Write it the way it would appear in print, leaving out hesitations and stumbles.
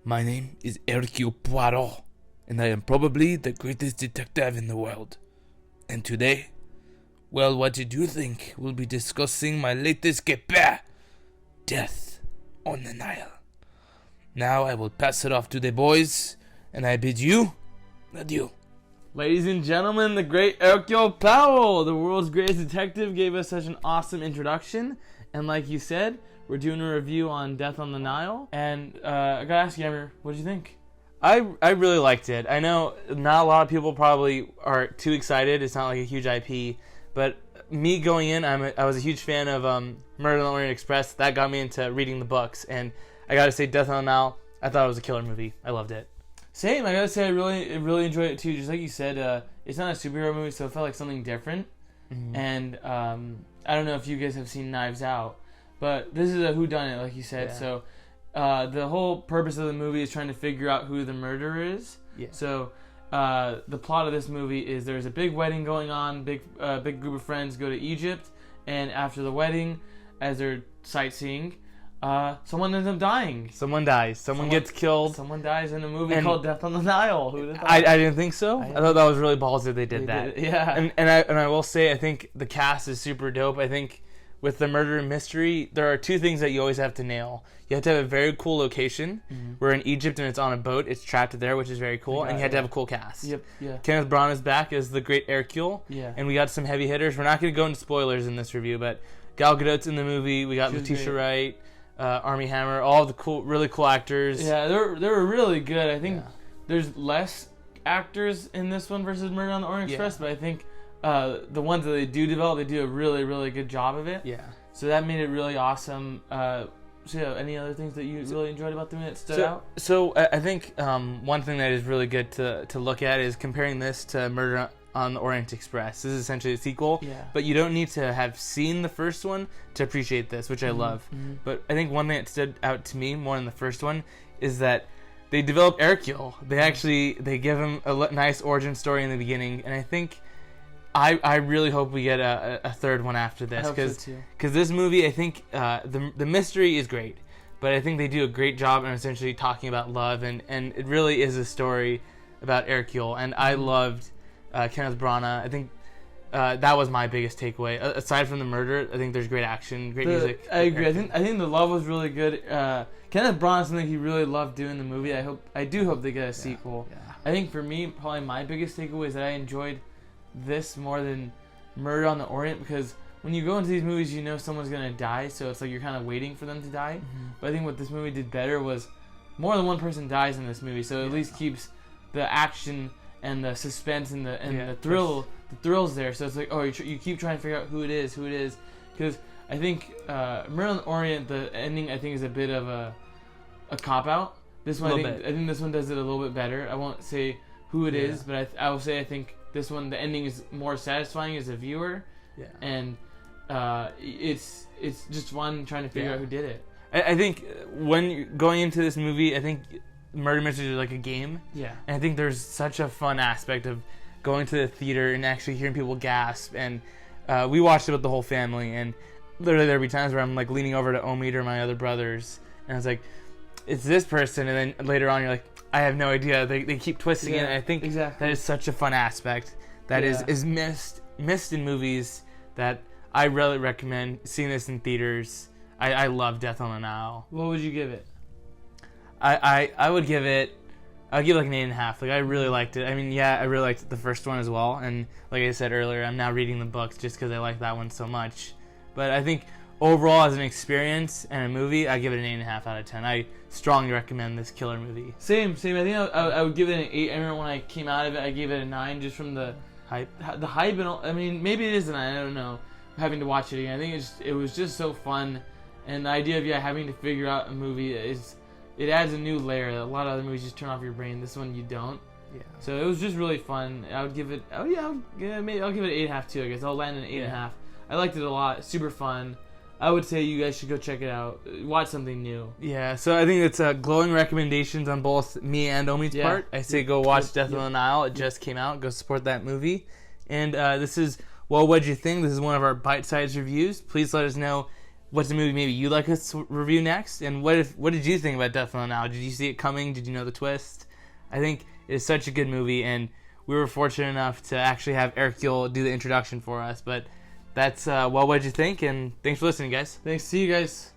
My name is Hercule Poirot, and I am probably the greatest detective in the world. And today, well, what did you think? We'll be discussing my latest caper, Death on the Nile. Now I will pass it off to the boys, and I bid you adieu. Ladies and gentlemen, the great Hercule Poirot, the world's greatest detective, gave us such an awesome introduction. And like you said, we're doing a review on Death on the Nile. And I gotta ask you, Emmer, what did you think? I really liked it. I know not a lot of people probably are too excited. It's not like a huge IP. But me going in, I was a huge fan of Murder on the Orient Express. That got me into reading the books. And I gotta say, Death on the Nile, I thought it was a killer movie. I loved it. Same. I gotta say, I really enjoyed it too. Just like you said, it's not a superhero movie, so it felt like something different. Mm-hmm. And I don't know if you guys have seen Knives Out, but this is a whodunit, like you said. Yeah. So the whole purpose of the movie is trying to figure out who the murderer is. Yeah. So the plot of this movie is there's a big wedding going on. Big group of friends go to Egypt, and after the wedding, as they're sightseeing, someone ends up dying. Someone dies. Someone gets killed. Someone dies in a movie called Death on the Nile. Who would have thought? I didn't think so. I thought that was really ballsy that they did that. Yeah. And I will say, I think the cast is super dope. I think with the murder mystery, there are two things that you always have to nail. You have to have a very cool location. Mm-hmm. We're in Egypt and it's on a boat. It's trapped there, which is very cool. And you have to have a cool cast. Yep. Yeah. Kenneth Branagh is back as the great Hercule. Yeah. And we got some heavy hitters. We're not going to go into spoilers in this review, but Gal Gadot's in the movie. We got Letitia Wright. Armie Hammer, all the really cool actors. Yeah, they were really good. I think there's less actors in this one versus Murder on the Orient Express, but I think the ones that they do develop, they do a really, really good job of it. Yeah. So that made it really awesome. Any other things that you really enjoyed about the movie that stood out? So I think one thing that is really good to look at is comparing this to Murder on the Orient Express. This is essentially a sequel, but you don't need to have seen the first one to appreciate this, which I love. Mm-hmm. But I think one thing that stood out to me more than the first one is that they developed Hercule. They give him a nice origin story in the beginning, and I think I really hope we get a third one after this, because this movie, I think the mystery is great, but I think they do a great job in essentially talking about love, and it really is a story about Hercule, and I loved Kenneth Branagh. I think that was my biggest takeaway. Aside from the murder, I think there's great action, great music. I agree. I think the love was really good. Kenneth Branagh, something he really loved doing in the movie. I do hope they get a sequel. Yeah. I think for me, probably my biggest takeaway is that I enjoyed this more than Murder on the Orient, because when you go into these movies, you know someone's gonna die, so it's like you're kind of waiting for them to die. Mm-hmm. But I think what this movie did better was more than one person dies in this movie, so it at least keeps the action and the suspense and the thrills there. So it's like, you keep trying to figure out who it is, because I think Murder on the Orient, the ending I think is a bit of a cop out. This one I think this one does it a little bit better. I won't say who it is, but I will say I think this one, the ending is more satisfying as a viewer. Yeah. And it's just fun trying to figure out who did it. I think when going into this movie, I think murder mysteries are like a game. Yeah. And I think there's such a fun aspect of going to the theater and actually hearing people gasp. And we watched it with the whole family, and literally there'd be times where I'm like leaning over to Omid or my other brothers, and I was like, it's this person, and then later on you're like, I have no idea. They keep twisting it, and I think that is such a fun aspect that is missed in movies, that I really recommend seeing this in theaters. I love Death on the Nile. What would you give it? I would give it, I'd give it like an 8.5. Like, I really liked it. I mean, I really liked the first one as well. And like I said earlier, I'm now reading the books just because I like that one so much. But I think overall, as an experience and a movie, I give it an 8.5 out of 10. I strongly recommend this killer movie. Same. I think I would give it an 8. I remember when I came out of it, I gave it a 9 just from the hype. The hype, and I mean, maybe it is a 9. I don't know. Having to watch it again, I think it was just so fun, and the idea of having to figure out a movie it adds a new layer. A lot of other movies just turn off your brain. This one you don't. Yeah. So it was just really fun. I would give it. I'll give it an 8.5 too. I guess I'll land an 8.5. I liked it a lot. Super fun. I would say you guys should go check it out. Watch something new. Yeah, so I think it's glowing recommendations on both me and Omid's part. I say go watch Death on the Nile. It just came out. Go support that movie. And this is, well, what'd you think? This is one of our bite-sized reviews. Please let us know what's a movie maybe you'd like us to review next, and what did you think about Death on the Nile? Did you see it coming? Did you know the twist? I think it's such a good movie, and we were fortunate enough to actually have Eric Yule do the introduction for us. But that's, what did you think? And thanks for listening, guys. Thanks. See you guys.